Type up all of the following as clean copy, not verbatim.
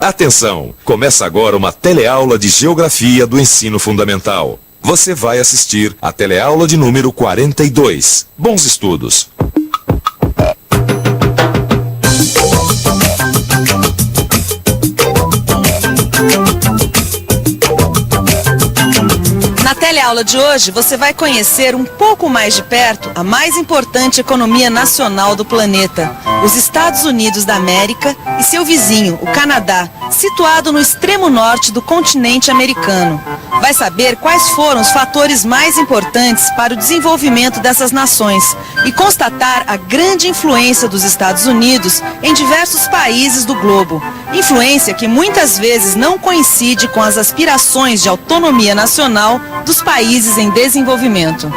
Atenção! Começa agora uma teleaula de Geografia do Ensino Fundamental. Você vai assistir a teleaula de número 42. Bons estudos! Na teleaula de hoje, você vai conhecer um pouco mais de perto a mais importante economia nacional do planeta, os Estados Unidos da América e seu vizinho, o Canadá, situado no extremo norte do continente americano. Vai saber quais foram os fatores mais importantes para o desenvolvimento dessas nações e constatar a grande influência dos Estados Unidos em diversos países do globo. Influência que muitas vezes não coincide com as aspirações de autonomia nacional dos países em desenvolvimento.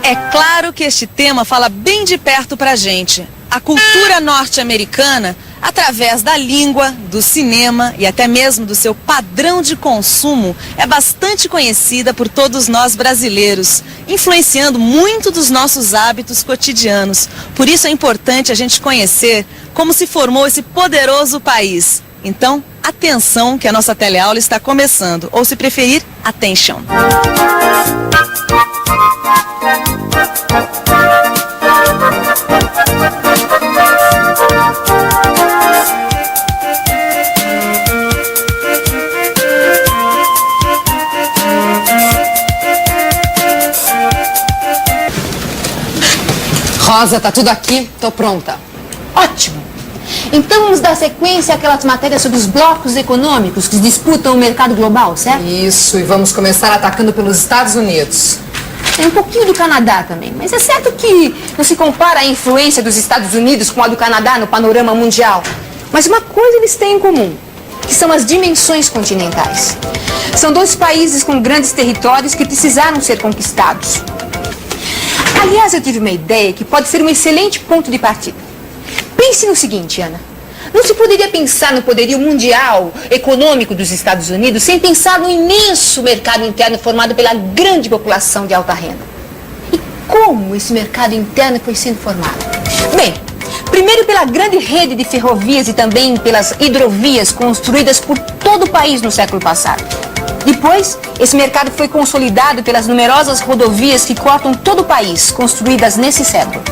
É claro que este tema fala bem de perto pra gente. A cultura norte-americana, através da língua, do cinema e até mesmo do seu padrão de consumo, é bastante conhecida por todos nós brasileiros, influenciando muito dos nossos hábitos cotidianos. Por isso é importante a gente conhecer como se formou esse poderoso país. Então, atenção que a nossa teleaula está começando, ou se preferir, attention! Rosa, tá tudo aqui? Tô pronta. Ótimo! Então vamos dar sequência àquelas matérias sobre os blocos econômicos que disputam o mercado global, certo? Isso, e vamos começar atacando pelos Estados Unidos. Tem um pouquinho do Canadá também, mas é certo que não se compara a influência dos Estados Unidos com a do Canadá no panorama mundial. Mas uma coisa eles têm em comum, que são as dimensões continentais. São dois países com grandes territórios que precisaram ser conquistados. Aliás, eu tive uma ideia que pode ser um excelente ponto de partida. Pense no seguinte, Ana. Não se poderia pensar no poderio mundial econômico dos Estados Unidos sem pensar no imenso mercado interno formado pela grande população de alta renda. E como esse mercado interno foi sendo formado? Bem, primeiro pela grande rede de ferrovias e também pelas hidrovias construídas por todo o país no século passado. Depois, esse mercado foi consolidado pelas numerosas rodovias que cortam todo o país, construídas nesse século.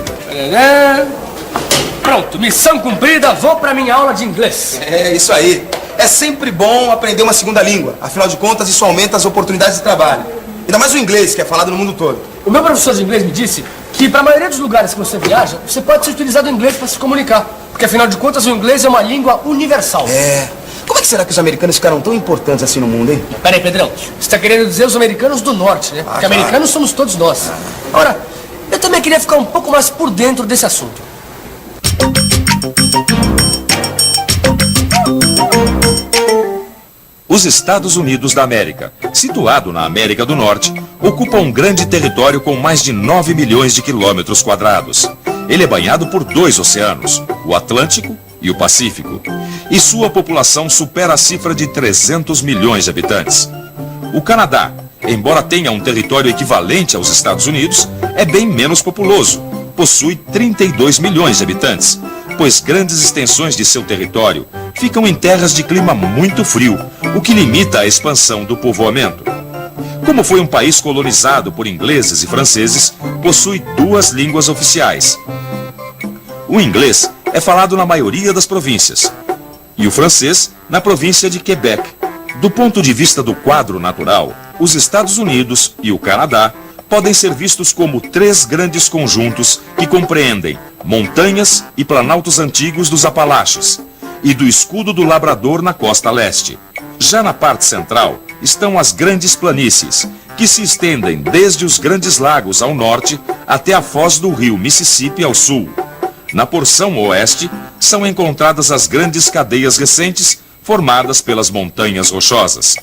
Pronto, missão cumprida, vou para minha aula de inglês. É isso aí. É sempre bom aprender uma segunda língua. Afinal de contas, isso aumenta as oportunidades de trabalho. Ainda mais o inglês, que é falado no mundo todo. O meu professor de inglês me disse que para a maioria dos lugares que você viaja, você pode se utilizar do inglês para se comunicar. Porque afinal de contas, o inglês é uma língua universal. É. Como é que será que os americanos ficaram tão importantes assim no mundo, hein? Peraí, Pedrão. Você está querendo dizer os americanos do norte, né? Porque americanos somos todos nós. Ora, eu também queria ficar um pouco mais por dentro desse assunto. Os Estados Unidos da América, situado na América do Norte, ocupa um grande território com mais de 9 milhões de quilômetros quadrados. Ele é banhado por dois oceanos, o Atlântico e o Pacífico, e sua população supera a cifra de 300 milhões de habitantes. O Canadá, embora tenha um território equivalente aos Estados Unidos, é bem menos populoso, possui 32 milhões de habitantes, pois grandes extensões de seu território ficam em terras de clima muito frio, o que limita a expansão do povoamento. Como foi um país colonizado por ingleses e franceses, possui duas línguas oficiais. O inglês é falado na maioria das províncias, e o francês na província de Quebec. Do ponto de vista do quadro natural, os Estados Unidos e o Canadá podem ser vistos como três grandes conjuntos que compreendem montanhas e planaltos antigos dos Apalaches e do escudo do Labrador na costa leste. Já na parte central estão as grandes planícies, que se estendem desde os Grandes Lagos ao norte até a foz do rio Mississippi ao sul. Na porção oeste são encontradas as grandes cadeias recentes formadas pelas montanhas rochosas.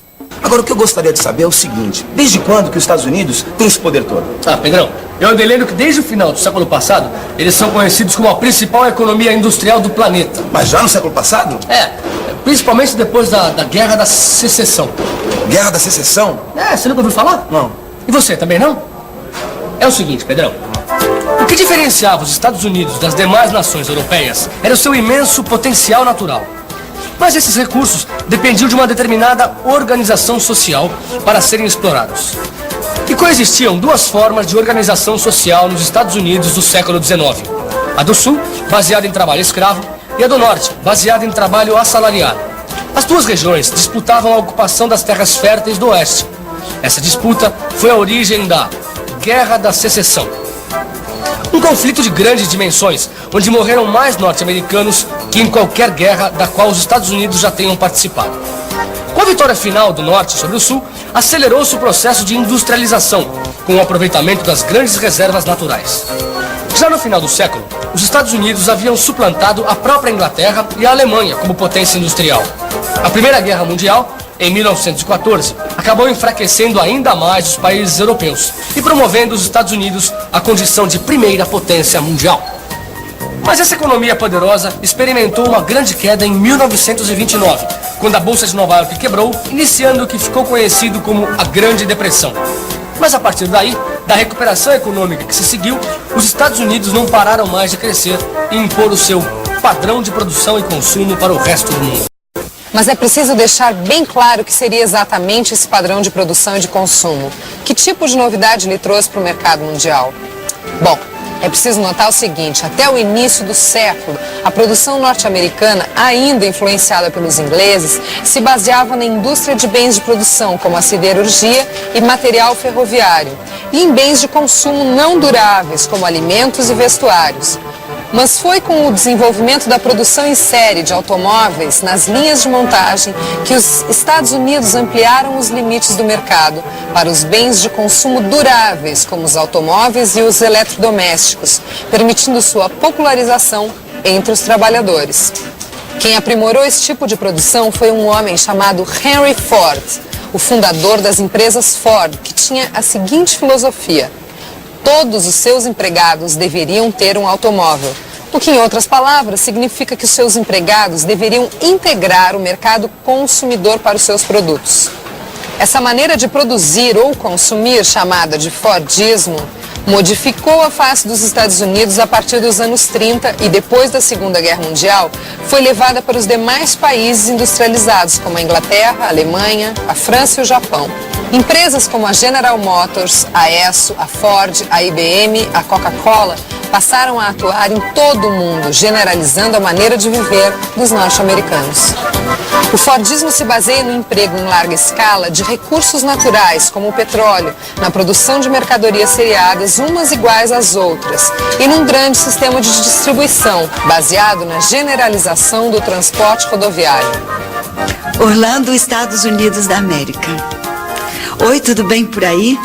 Agora, o que eu gostaria de saber é o seguinte: desde quando que os Estados Unidos têm esse poder todo? Pedrão, eu andei lendo que desde o final do século passado, eles são conhecidos como a principal economia industrial do planeta. Mas já no século passado? Principalmente depois da Guerra da Secessão. Guerra da Secessão? Você nunca ouviu falar? Não. E você, também não? É o seguinte, Pedrão. O que diferenciava os Estados Unidos das demais nações europeias era o seu imenso potencial natural. Mas esses recursos dependiam de uma determinada organização social para serem explorados. E coexistiam duas formas de organização social nos Estados Unidos do século XIX. A do Sul, baseada em trabalho escravo, e a do Norte, baseada em trabalho assalariado. As duas regiões disputavam a ocupação das terras férteis do Oeste. Essa disputa foi a origem da Guerra da Secessão. Um conflito de grandes dimensões, onde morreram mais norte-americanos que em qualquer guerra da qual os Estados Unidos já tenham participado. Com a vitória final do Norte sobre o Sul, acelerou-se o processo de industrialização, com o aproveitamento das grandes reservas naturais. Já no final do século, os Estados Unidos haviam suplantado a própria Inglaterra e a Alemanha como potência industrial. A Primeira Guerra Mundial, em 1914, acabou enfraquecendo ainda mais os países europeus e promovendo os Estados Unidos à condição de primeira potência mundial. Mas essa economia poderosa experimentou uma grande queda em 1929, quando a Bolsa de Nova York quebrou, iniciando o que ficou conhecido como a Grande Depressão. Mas a partir daí, da recuperação econômica que se seguiu, os Estados Unidos não pararam mais de crescer e impor o seu padrão de produção e consumo para o resto do mundo. Mas é preciso deixar bem claro o que seria exatamente esse padrão de produção e de consumo. Que tipo de novidade ele trouxe para o mercado mundial? Bom, é preciso notar o seguinte: até o início do século, a produção norte-americana, ainda influenciada pelos ingleses, se baseava na indústria de bens de produção, como a siderurgia e material ferroviário, e em bens de consumo não duráveis, como alimentos e vestuários. Mas foi com o desenvolvimento da produção em série de automóveis nas linhas de montagem que os Estados Unidos ampliaram os limites do mercado para os bens de consumo duráveis, como os automóveis e os eletrodomésticos, permitindo sua popularização entre os trabalhadores. Quem aprimorou esse tipo de produção foi um homem chamado Henry Ford, o fundador das empresas Ford, que tinha a seguinte filosofia: todos os seus empregados deveriam ter um automóvel, o que, em outras palavras, significa que os seus empregados deveriam integrar o mercado consumidor para os seus produtos. Essa maneira de produzir ou consumir, chamada de Fordismo, modificou a face dos Estados Unidos a partir dos anos 30 e, depois da Segunda Guerra Mundial, foi levada para os demais países industrializados, como a Inglaterra, a Alemanha, a França e o Japão. Empresas como a General Motors, a Esso, a Ford, a IBM, a Coca-Cola passaram a atuar em todo o mundo, generalizando a maneira de viver dos norte-americanos. O Fordismo se baseia no emprego em larga escala de recursos naturais, como o petróleo, na produção de mercadorias seriadas, umas iguais às outras, e num grande sistema de distribuição, baseado na generalização do transporte rodoviário. Orlando, Estados Unidos da América. Oi, tudo bem por aí?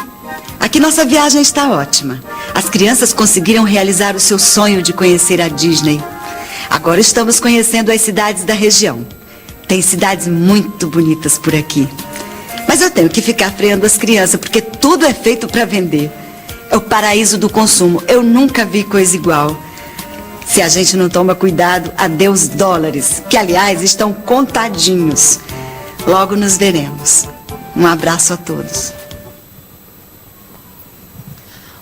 Aqui nossa viagem está ótima. As crianças conseguiram realizar o seu sonho de conhecer a Disney. Agora estamos conhecendo as cidades da região. Tem cidades muito bonitas por aqui. Mas eu tenho que ficar freando as crianças, porque tudo é feito para vender. É o paraíso do consumo. Eu nunca vi coisa igual. Se a gente não toma cuidado, adeus dólares, que aliás estão contadinhos. Logo nos veremos. Um abraço a todos.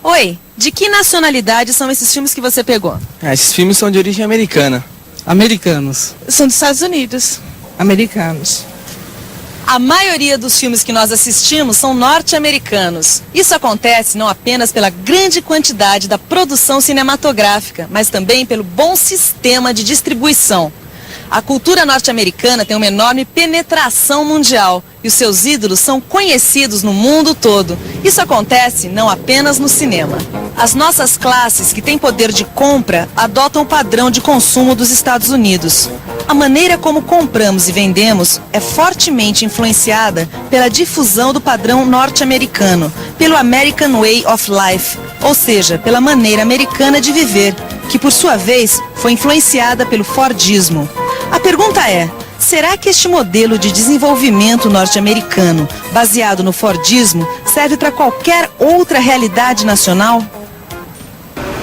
Oi, de que nacionalidade são esses filmes que você pegou? Esses filmes são de origem americana. Americanos. São dos Estados Unidos. Americanos. A maioria dos filmes que nós assistimos são norte-americanos. Isso acontece não apenas pela grande quantidade da produção cinematográfica, mas também pelo bom sistema de distribuição. A cultura norte-americana tem uma enorme penetração mundial e os seus ídolos são conhecidos no mundo todo. Isso acontece não apenas no cinema. As nossas classes, que têm poder de compra, adotam o padrão de consumo dos Estados Unidos. A maneira como compramos e vendemos é fortemente influenciada pela difusão do padrão norte-americano, pelo American Way of Life, ou seja, pela maneira americana de viver, que por sua vez foi influenciada pelo Fordismo. A pergunta é: será que este modelo de desenvolvimento norte-americano, baseado no Fordismo, serve para qualquer outra realidade nacional?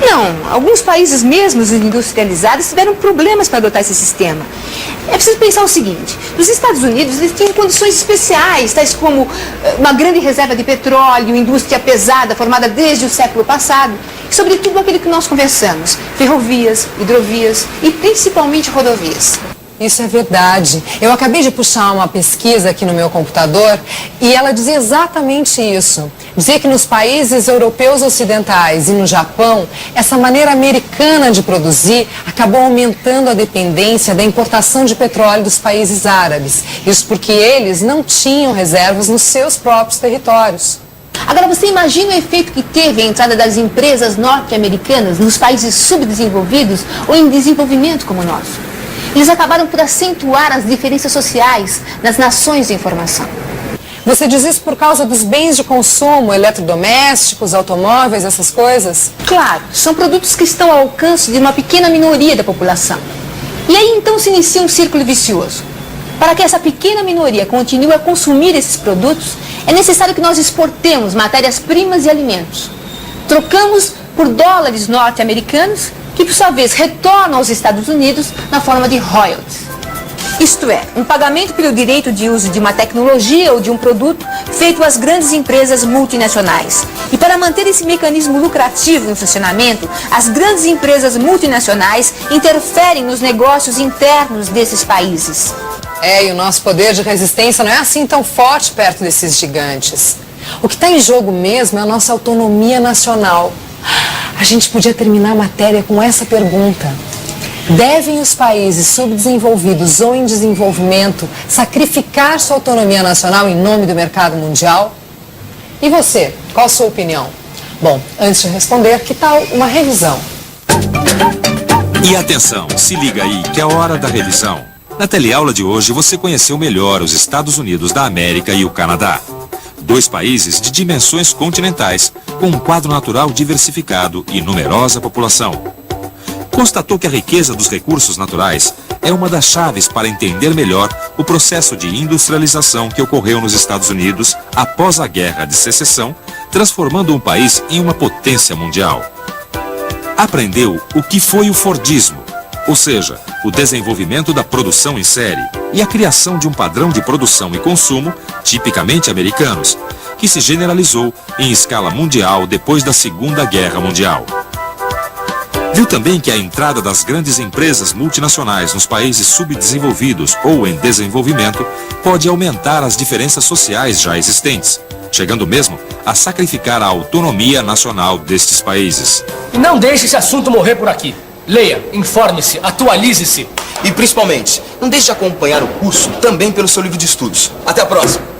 Não, alguns países mesmo industrializados tiveram problemas para adotar esse sistema. É preciso pensar o seguinte: nos Estados Unidos eles têm condições especiais, tais como uma grande reserva de petróleo, indústria pesada formada desde o século passado, e sobretudo aquele que nós conversamos, ferrovias, hidrovias e principalmente rodovias. Isso é verdade. Eu acabei de puxar uma pesquisa aqui no meu computador e ela dizia exatamente isso. Dizia que nos países europeus ocidentais e no Japão, essa maneira americana de produzir acabou aumentando a dependência da importação de petróleo dos países árabes. Isso porque eles não tinham reservas nos seus próprios territórios. Agora, você imagina o efeito que teve a entrada das empresas norte-americanas nos países subdesenvolvidos ou em desenvolvimento como o nosso? Eles acabaram por acentuar as diferenças sociais nas nações de informação. Você diz isso por causa dos bens de consumo, eletrodomésticos, automóveis, essas coisas? Claro, são produtos que estão ao alcance de uma pequena minoria da população. E aí então se inicia um círculo vicioso. Para que essa pequena minoria continue a consumir esses produtos, é necessário que nós exportemos matérias-primas e alimentos. Trocamos por dólares norte-americanos, que por sua vez retornam aos Estados Unidos na forma de royalties. Isto é, um pagamento pelo direito de uso de uma tecnologia ou de um produto feito às grandes empresas multinacionais. E para manter esse mecanismo lucrativo em funcionamento, as grandes empresas multinacionais interferem nos negócios internos desses países. E o nosso poder de resistência não é assim tão forte perto desses gigantes. O que está em jogo mesmo é a nossa autonomia nacional. A gente podia terminar a matéria com essa pergunta. Devem os países subdesenvolvidos ou em desenvolvimento sacrificar sua autonomia nacional em nome do mercado mundial? E você, qual a sua opinião? Bom, antes de responder, que tal uma revisão? E atenção, se liga aí que é hora da revisão. Na teleaula de hoje você conheceu melhor os Estados Unidos da América e o Canadá. Dois países de dimensões continentais, com um quadro natural diversificado e numerosa população. Constatou que a riqueza dos recursos naturais é uma das chaves para entender melhor o processo de industrialização que ocorreu nos Estados Unidos após a Guerra de Secessão, transformando um país em uma potência mundial. Aprendeu o que foi o Fordismo, ou seja, o desenvolvimento da produção em série e a criação de um padrão de produção e consumo tipicamente americanos, que se generalizou em escala mundial depois da Segunda Guerra Mundial. Viu também que a entrada das grandes empresas multinacionais nos países subdesenvolvidos ou em desenvolvimento pode aumentar as diferenças sociais já existentes, chegando mesmo a sacrificar a autonomia nacional destes países. E não deixe esse assunto morrer por aqui. Leia, informe-se, atualize-se. E principalmente, não deixe de acompanhar o curso também pelo seu livro de estudos. Até a próxima!